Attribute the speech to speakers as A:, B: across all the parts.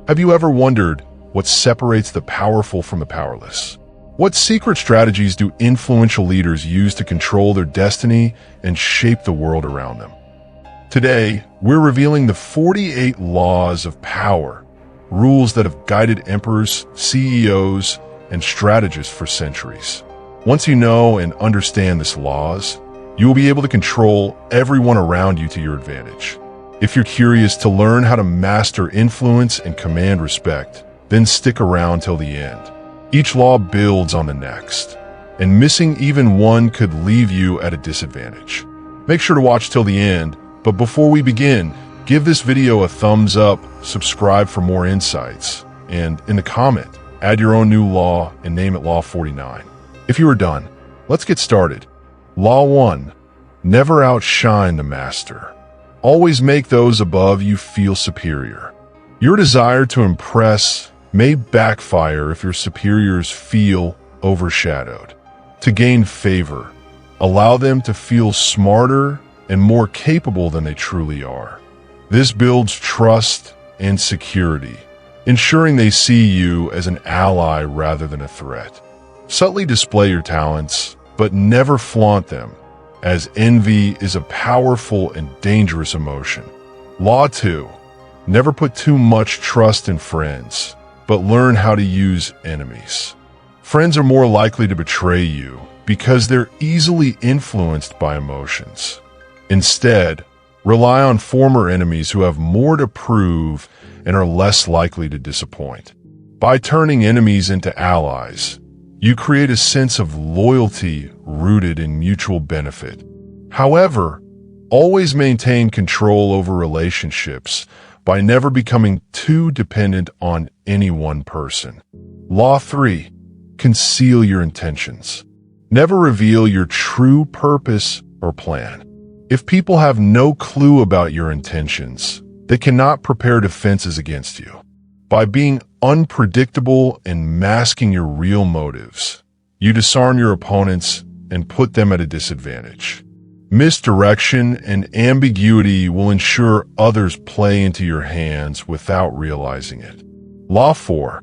A: Have you ever wondered what separates the powerful from the powerless? What secret strategies do influential leaders use to control their destiny and shape the world around them? Today, we're revealing the 48 laws of power, rules that have guided emperors, CEOs, and strategists for centuries. Once you know and understand these laws, you will be able to control everyone around you to your advantage. If you're curious to learn how to master influence and command respect, then stick around till the end. Each law builds on the next, and missing even one could leave you at a disadvantage. Make sure to watch till the end, but before we begin, give this video a thumbs up, subscribe for more insights, and in the comment, add your own new law and name it Law 49. If you are done, let's get started. Law 1. Never outshine the master. Always make those above you feel superior. Your desire to impress may backfire if your superiors feel overshadowed. To gain favor, allow them to feel smarter and more capable than they truly are. This builds trust and security, ensuring they see you as an ally rather than a threat. Subtly display your talents, but never flaunt them, as envy is a powerful and dangerous emotion. Law 2. Never put too much trust in friends, but learn how to use enemies. Friends are more likely to betray you because they're easily influenced by emotions. Instead, rely on former enemies who have more to prove and are less likely to disappoint. By turning enemies into allies, you create a sense of loyalty rooted in mutual benefit. However, always maintain control over relationships by never becoming too dependent on any one person. Law 3. Conceal your intentions. Never reveal your true purpose or plan. If people have no clue about your intentions, they cannot prepare defenses against you. By being unpredictable and masking your real motives, you disarm your opponents and put them at a disadvantage. Misdirection and ambiguity will ensure others play into your hands without realizing it. Law 4.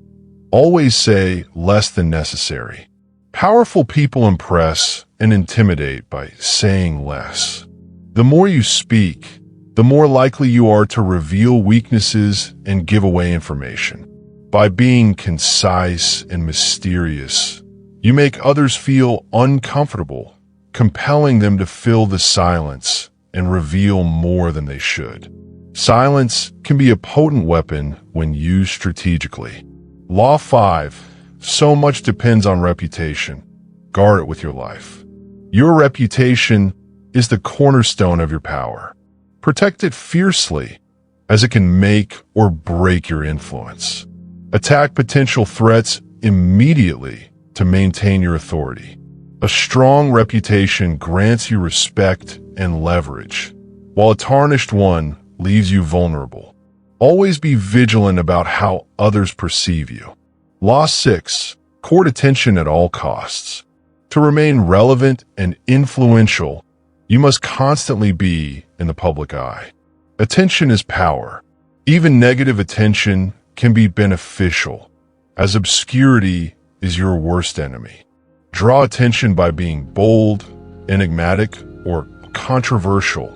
A: Always say less than necessary. Powerful people impress and intimidate by saying less. The more you speak, the more likely you are to reveal weaknesses and give away information. By being concise and mysterious, you make others feel uncomfortable, compelling them to fill the silence and reveal more than they should. Silence can be a potent weapon when used strategically. Law 5. So much depends on reputation. Guard it with your life. Your reputation is the cornerstone of your power. Protect it fiercely, as it can make or break your influence. Attack potential threats immediately to maintain your authority. A strong reputation grants you respect and leverage, while a tarnished one leaves you vulnerable. Always be vigilant about how others perceive you. Law 6. Court attention at all costs. To remain relevant and influential, you must constantly be in the public eye. Attention is power. Even negative attention can be beneficial, as obscurity is your worst enemy. Draw attention by being bold, enigmatic, or controversial,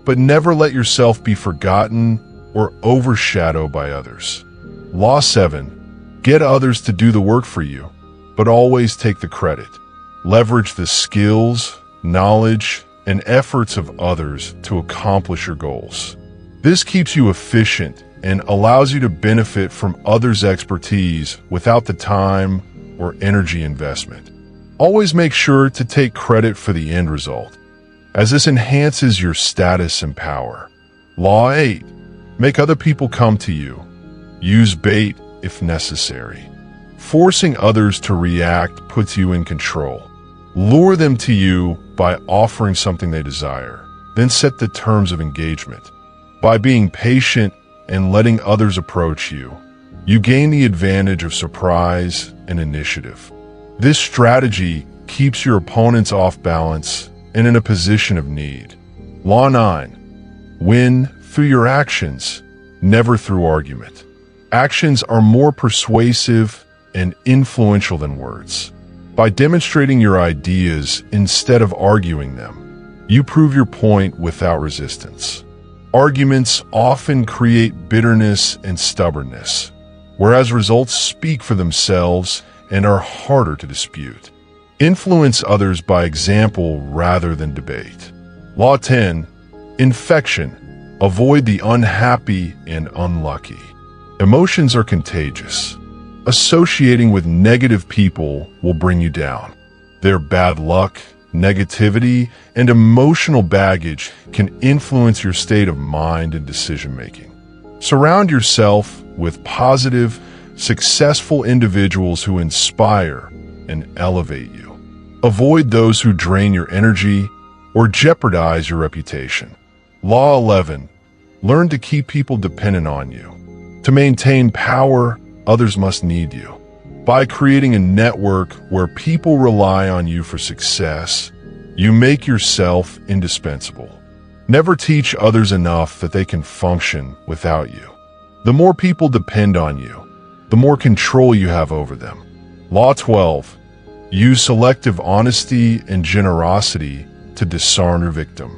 A: but never let yourself be forgotten or overshadowed by others. Law 7. Get others to do the work for you, but always take the credit. Leverage the skills, knowledge, and efforts of others to accomplish your goals. This keeps you efficient and allows you to benefit from others' expertise without the time or energy investment. Always make sure to take credit for the end result, as this enhances your status and power. Law 8. Make other people come to you. Use bait if necessary. Forcing others to react puts you in control. Lure them to you by offering something they desire, then set the terms of engagement. By being patient and letting others approach you, you gain the advantage of surprise and initiative. This strategy keeps your opponents off balance and in a position of need. Law 9. Win through your actions, never through argument. Actions are more persuasive and influential than words. By demonstrating your ideas instead of arguing them, you prove your point without resistance. Arguments often create bitterness and stubbornness, whereas results speak for themselves and are harder to dispute. Influence others by example rather than debate. Law 10. Infection. Avoid the unhappy and unlucky. Emotions are contagious. Associating with negative people will bring you down. Their bad luck, negativity, and emotional baggage can influence your state of mind and decision-making. Surround yourself with positive, successful individuals who inspire and elevate you. Avoid those who drain your energy or jeopardize your reputation. Law 11. Learn to keep people dependent on you. To maintain power, others must need you. By creating a network where people rely on you for success, you make yourself indispensable. Never teach others enough that they can function without you. The more people depend on you, the more control you have over them. Law 12. Use selective honesty and generosity to disarm your victim.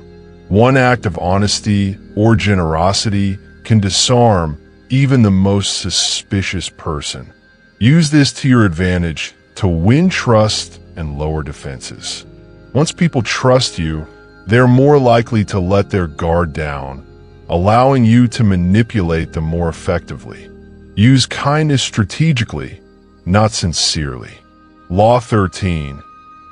A: One act of honesty or generosity can disarm even the most suspicious person. Use this to your advantage to win trust and lower defenses. Once people trust you, they're more likely to let their guard down, allowing you to manipulate them more effectively. Use kindness strategically, not sincerely. Law 13.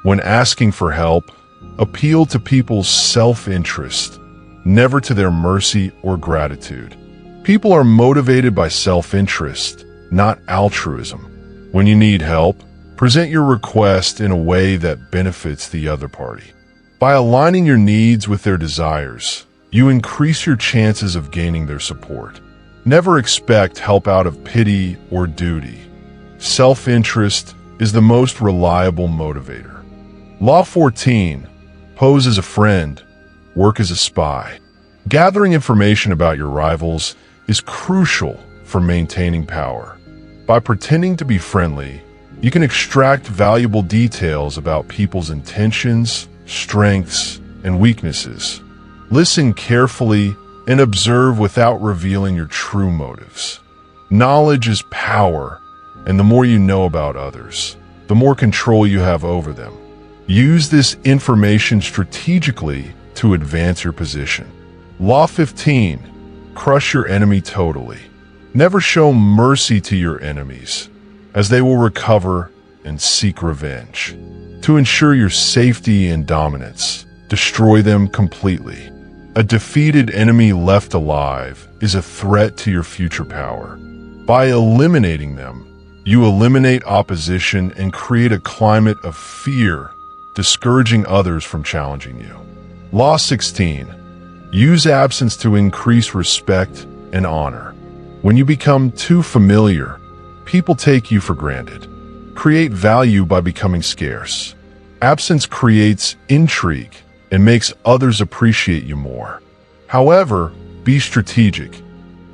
A: When asking for help, appeal to people's self-interest, never to their mercy or gratitude. People are motivated by self-interest, not altruism. When you need help, present your request in a way that benefits the other party. By aligning your needs with their desires, you increase your chances of gaining their support. Never expect help out of pity or duty. Self-interest is the most reliable motivator. Law 14. Pose as a friend, work as a spy. Gathering information about your rivals is crucial for maintaining power. By pretending to be friendly, you can extract valuable details about people's intentions, strengths, and weaknesses. Listen carefully and observe without revealing your true motives. Knowledge is power, and the more you know about others, the more control you have over them. Use this information strategically to advance your position. Law 15. Crush your enemy totally. Never show mercy to your enemies, as they will recover and seek revenge. To ensure your safety and dominance, destroy them completely. A defeated enemy left alive is a threat to your future power. By eliminating them, you eliminate opposition and create a climate of fear, discouraging others from challenging you. Law 16. Use absence to increase respect and honor. When you become too familiar, people take you for granted. Create value by becoming scarce. Absence creates intrigue and makes others appreciate you more. However, be strategic.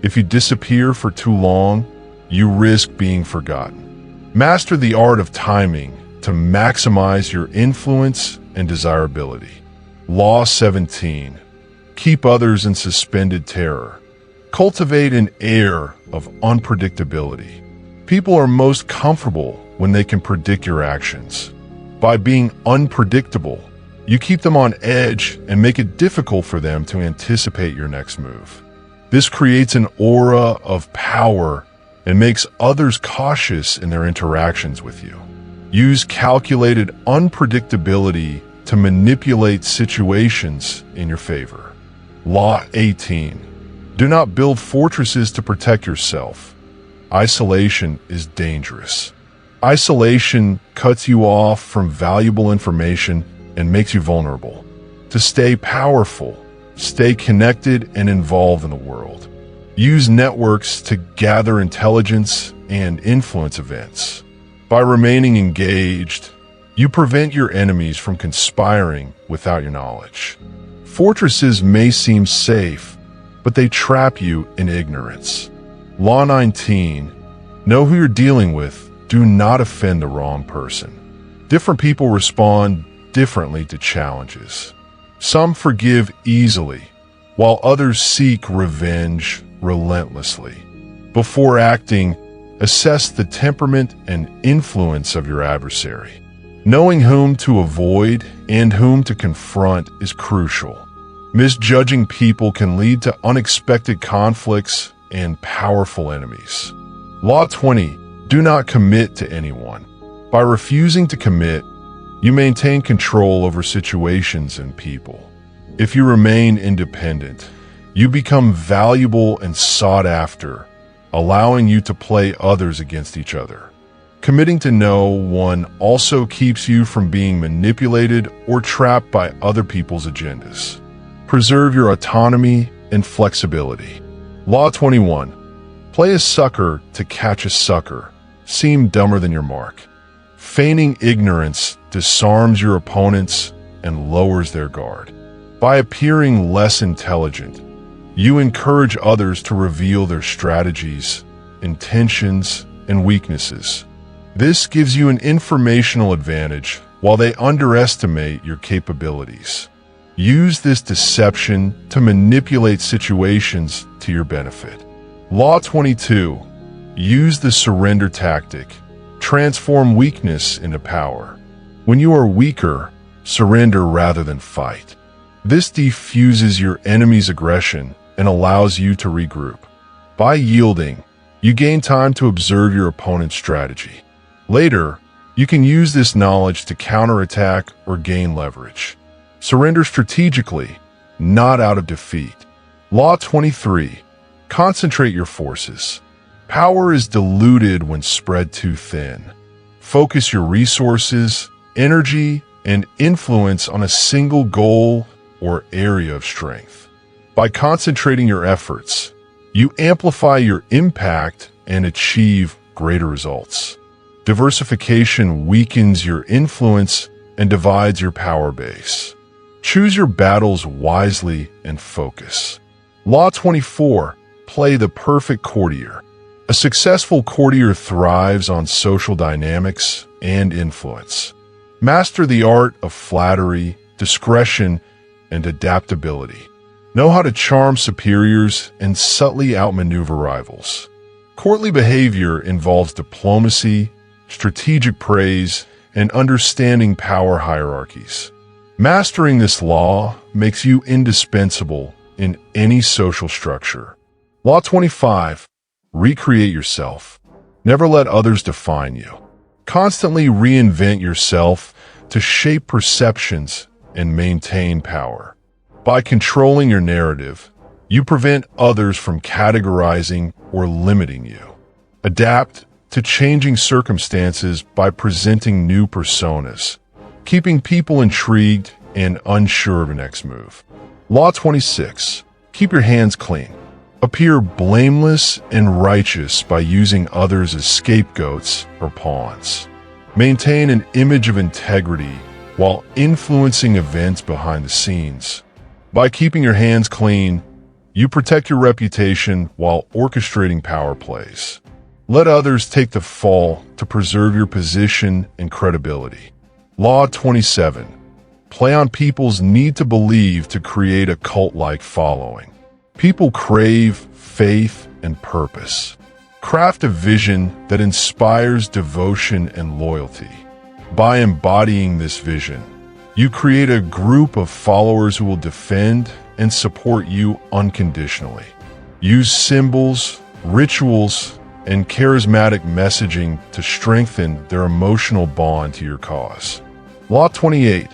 A: If you disappear for too long, you risk being forgotten. Master the art of timing to maximize your influence and desirability. Law 17. Keep others in suspended terror. Cultivate an air of unpredictability. People are most comfortable when they can predict your actions. By being unpredictable, you keep them on edge and make it difficult for them to anticipate your next move. This creates an aura of power and makes others cautious in their interactions with you. Use calculated unpredictability to manipulate situations in your favor. Law 18. Do not build fortresses to protect yourself. Isolation is dangerous. Isolation cuts you off from valuable information and makes you vulnerable. To stay powerful, stay connected and involved in the world. Use networks to gather intelligence and influence events. By remaining engaged, you prevent your enemies from conspiring without your knowledge. Fortresses may seem safe, but they trap you in ignorance. Law 19. Know who you're dealing with. Do not offend the wrong person. Different people respond differently to challenges. Some forgive easily, while others seek revenge relentlessly. Before acting, assess the temperament and influence of your adversary. Knowing whom to avoid and whom to confront is crucial. Misjudging people can lead to unexpected conflicts and powerful enemies. Law 20. Do not commit to anyone. By refusing to commit, you maintain control over situations and people. If you remain independent, you become valuable and sought after, allowing you to play others against each other. Committing to no one also keeps you from being manipulated or trapped by other people's agendas. Preserve your autonomy and flexibility. Law 21. Play a sucker to catch a sucker. Seem dumber than your mark. Feigning ignorance disarms your opponents and lowers their guard. By appearing less intelligent, you encourage others to reveal their strategies, intentions, and weaknesses. This gives you an informational advantage while they underestimate your capabilities. Use this deception to manipulate situations to your benefit. Law 22. Use the surrender tactic. Transform weakness into power. When you are weaker, surrender rather than fight. This defuses your enemy's aggression and allows you to regroup. By yielding, you gain time to observe your opponent's strategy. Later, you can use this knowledge to counterattack or gain leverage. Surrender strategically, not out of defeat. Law 23. Concentrate your forces. Power is diluted when spread too thin. Focus your resources, energy, and influence on a single goal or area of strength. By concentrating your efforts, you amplify your impact and achieve greater results. Diversification weakens your influence and divides your power base. Choose your battles wisely and focus. Law 24. Play the perfect courtier. A successful courtier thrives on social dynamics and influence. Master the art of flattery, discretion, and adaptability. Know how to charm superiors and subtly outmaneuver rivals. Courtly behavior involves diplomacy, strategic praise, and understanding power hierarchies. Mastering this law makes you indispensable in any social structure. Law 25. Recreate yourself. Never let others define you. Constantly reinvent yourself to shape perceptions and maintain power. By controlling your narrative, you prevent others from categorizing or limiting you. Adapt to changing circumstances by presenting new personas, keeping people intrigued and unsure of your next move. Law 26. Keep your hands clean. Appear blameless and righteous by using others as scapegoats or pawns. Maintain an image of integrity while influencing events behind the scenes. By keeping your hands clean, you protect your reputation while orchestrating power plays. Let others take the fall to preserve your position and credibility. Law 27. Play on people's need to believe to create a cult-like following. People crave faith and purpose. Craft a vision that inspires devotion and loyalty. By embodying this vision, you create a group of followers who will defend and support you unconditionally. Use symbols, rituals, and charismatic messaging to strengthen their emotional bond to your cause. Law 28.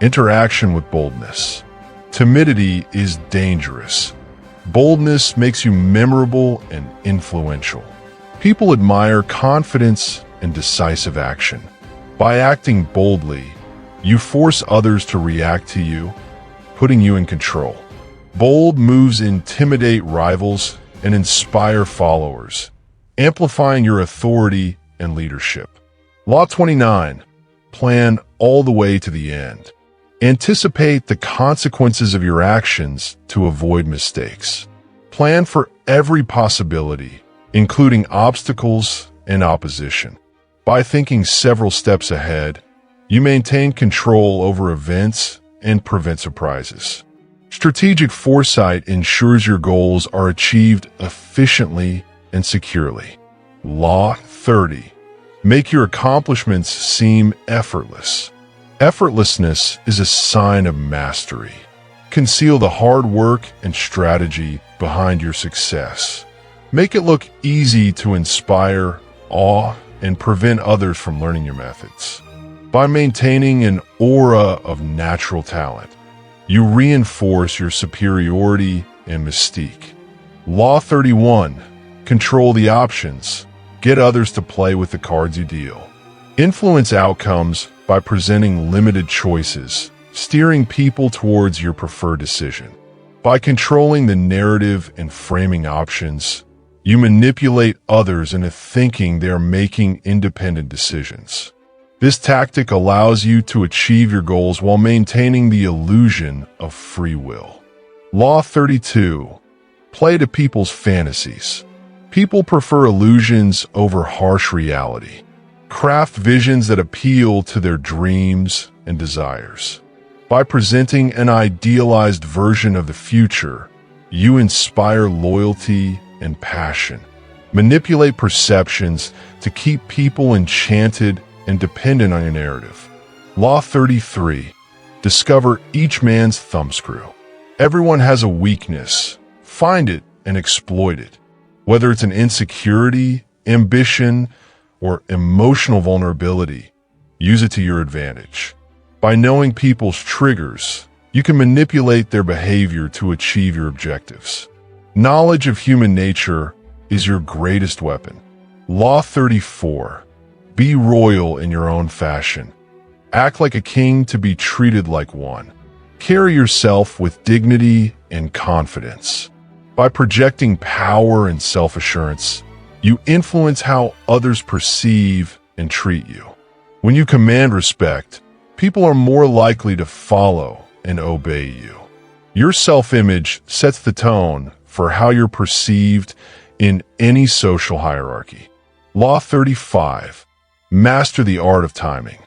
A: Interaction with boldness. Timidity is dangerous. Boldness makes you memorable and influential. People admire confidence and decisive action. By acting boldly, you force others to react to you, putting you in control. Bold moves intimidate rivals and inspire followers, amplifying your authority and leadership. Law 29. Plan all the way to the end. Anticipate the consequences of your actions to avoid mistakes. Plan for every possibility, including obstacles and opposition. By thinking several steps ahead, you maintain control over events and prevent surprises. Strategic foresight ensures your goals are achieved efficiently and securely. Law 30. Make your accomplishments seem effortless. Effortlessness is a sign of mastery. Conceal the hard work and strategy behind your success. Make it look easy to inspire, awe, and prevent others from learning your methods. By maintaining an aura of natural talent, you reinforce your superiority and mystique. Law 31. Control the options. Get others to play with the cards you deal. Influence outcomes by presenting limited choices, steering people towards your preferred decision. By controlling the narrative and framing options, you manipulate others into thinking they are making independent decisions. This tactic allows you to achieve your goals while maintaining the illusion of free will. Law 32. Play to people's fantasies. People prefer illusions over harsh reality. Craft visions that appeal to their dreams and desires. By presenting an idealized version of the future, you inspire loyalty and passion. Manipulate perceptions to keep people enchanted and dependent on your narrative. Law 33. Discover each man's thumbscrew. Everyone has a weakness. Find it and exploit it. Whether it's an insecurity, ambition, or emotional vulnerability, use it to your advantage. By knowing people's triggers, you can manipulate their behavior to achieve your objectives. Knowledge of human nature is your greatest weapon. Law 34. Be royal in your own fashion. Act like a king to be treated like one. Carry yourself with dignity and confidence. By projecting power and self-assurance, you influence how others perceive and treat you. When you command respect, people are more likely to follow and obey you. Your self-image sets the tone for how you're perceived in any social hierarchy. Law 35. Master the art of timing.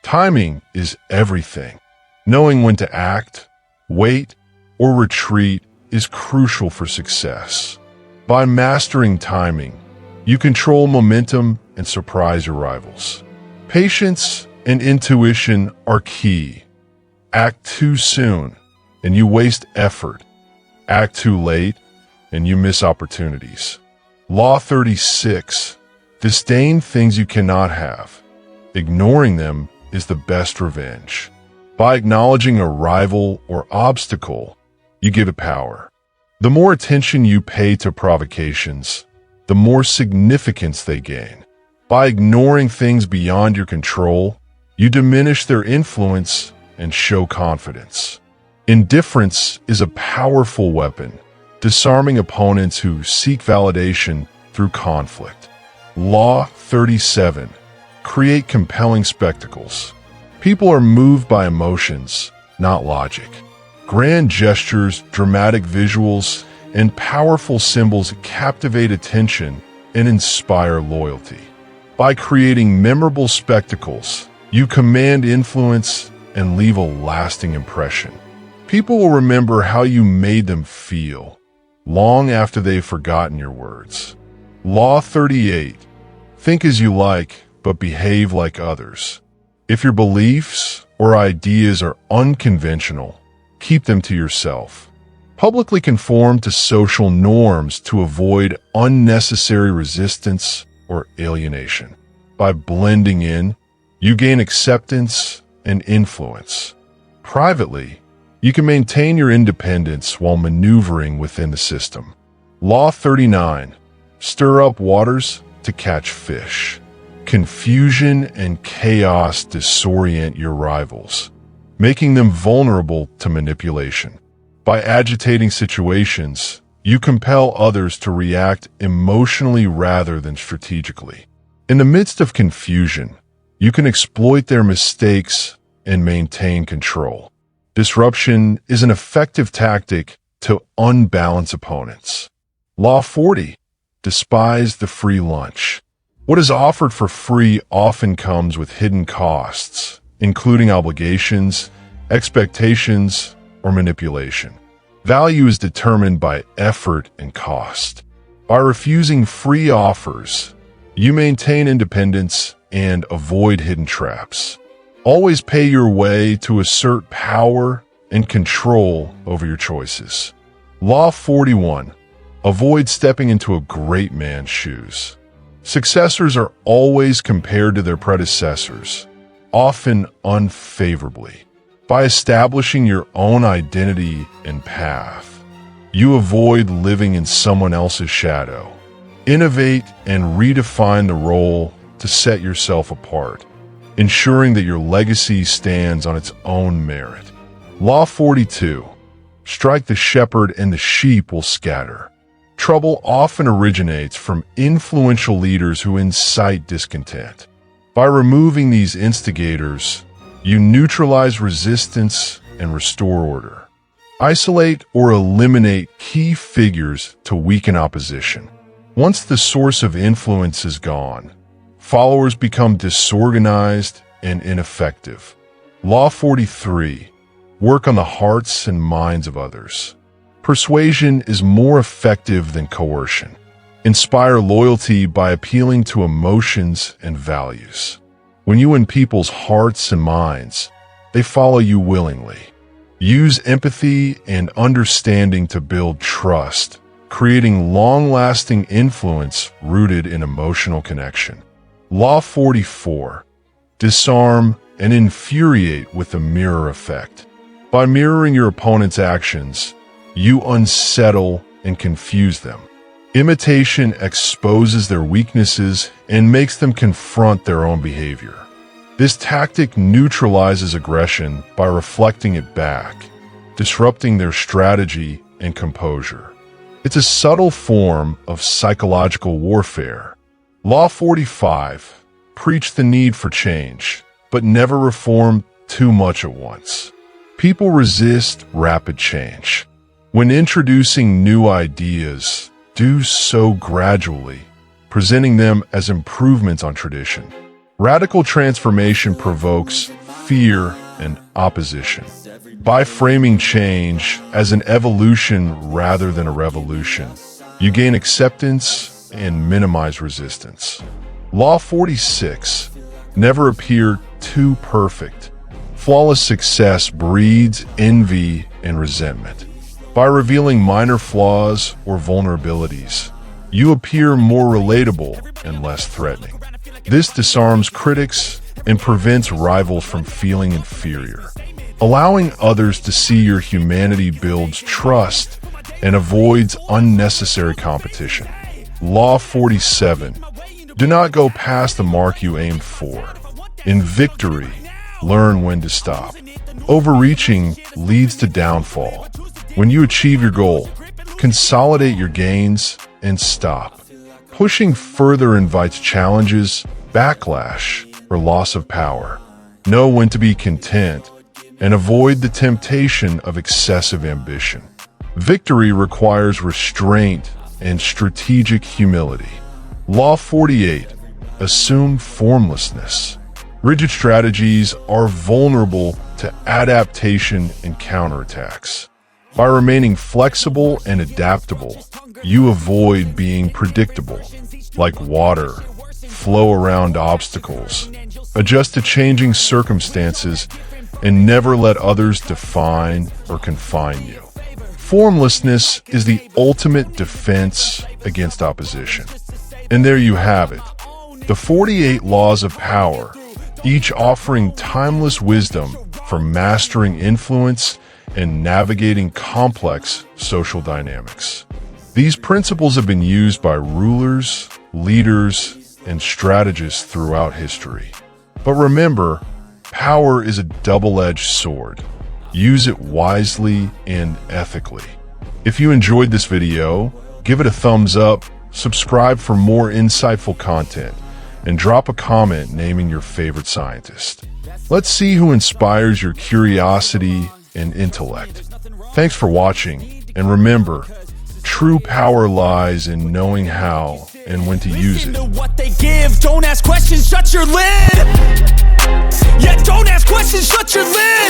A: Timing is everything. Knowing when to act, wait, or retreat is crucial for success. By mastering timing, you control momentum and surprise your rivals. Patience and intuition are key. Act too soon, and you waste effort. Act too late, and you miss opportunities. Law 36. Disdain things you cannot have. Ignoring them is the best revenge. By acknowledging a rival or obstacle, you give it power. The more attention you pay to provocations, the more significance they gain. By ignoring things beyond your control, you diminish their influence and show confidence. Indifference is a powerful weapon, disarming opponents who seek validation through conflict. Law 37. Create compelling spectacles. People are moved by emotions, not logic. Grand gestures, dramatic visuals, and powerful symbols captivate attention and inspire loyalty. By creating memorable spectacles, you command influence and leave a lasting impression. People will remember how you made them feel, long after they've forgotten your words. Law 38. Think as you like, but behave like others. If your beliefs or ideas are unconventional, keep them to yourself. Publicly conform to social norms to avoid unnecessary resistance or alienation. By blending in, you gain acceptance and influence. Privately, you can maintain your independence while maneuvering within the system. Law 39. Stir up waters to catch fish. Confusion and chaos disorient your rivals, making them vulnerable to manipulation. By agitating situations, you compel others to react emotionally rather than strategically. In the midst of confusion, you can exploit their mistakes and maintain control. Disruption is an effective tactic to unbalance opponents. Law 40. despise the free lunch. What is offered for free often comes with hidden costs, including obligations, expectations, or manipulation. Value is determined by effort and cost. By refusing free offers, you maintain independence and avoid hidden traps. Always pay your way to assert power and control over your choices. Law 41. Avoid stepping into a great man's shoes. Successors are always compared to their predecessors, often unfavorably. By establishing your own identity and path, you avoid living in someone else's shadow. Innovate and redefine the role to set yourself apart, ensuring that your legacy stands on its own merit. Law 42. Strike the shepherd and the sheep will scatter. Trouble often originates from influential leaders who incite discontent. By removing these instigators, you neutralize resistance and restore order. Isolate or eliminate key figures to weaken opposition. Once the source of influence is gone, followers become disorganized and ineffective. Law 43. Work on the hearts and minds of others. Persuasion is more effective than coercion. Inspire loyalty by appealing to emotions and values. When you win people's hearts and minds, they follow you willingly. Use empathy and understanding to build trust, creating long-lasting influence rooted in emotional connection. Law 44. Disarm and infuriate with the mirror effect. By mirroring your opponent's actions, you unsettle and confuse them. Imitation exposes their weaknesses and makes them confront their own behavior. This tactic neutralizes aggression by reflecting it back, disrupting their strategy and composure. It's a subtle form of psychological warfare. Law 45. Preach the need for change, but never reform too much at once. People resist rapid change. When introducing new ideas, do so gradually, presenting them as improvements on tradition. Radical transformation provokes fear and opposition. By framing change as an evolution rather than a revolution, you gain acceptance and minimize resistance. Law 46. Never appear too perfect. Flawless success breeds envy and resentment. By revealing minor flaws or vulnerabilities, you appear more relatable and less threatening. This disarms critics and prevents rivals from feeling inferior. Allowing others to see your humanity builds trust and avoids unnecessary competition. Law 47. Do not go past the mark you aimed for. In victory, learn when to stop. Overreaching leads to downfall. When you achieve your goal, consolidate your gains and stop. Pushing further invites challenges, backlash, or loss of power. Know when to be content and avoid the temptation of excessive ambition. Victory requires restraint and strategic humility. Law 48. Assume formlessness. Rigid strategies are vulnerable to adaptation and counterattacks. By remaining flexible and adaptable, you avoid being predictable. Like water, flow around obstacles, adjust to changing circumstances, and never let others define or confine you. Formlessness is the ultimate defense against opposition. And there you have it, the 48 laws of power, each offering timeless wisdom for mastering influence and navigating complex social dynamics. These principles have been used by rulers, leaders, and strategists throughout history. But remember, power is a double-edged sword. Use it wisely and ethically. If you enjoyed this video, give it a thumbs up, subscribe for more insightful content, and drop a comment naming your favorite scientist. Let's see who inspires your curiosity and intellect. Thanks for watching, and remember,
B: True power lies in knowing how and when to use it.
C: Listen to what they give. Don't ask questions, shut your lid. Yeah, don't ask questions, shut your lid.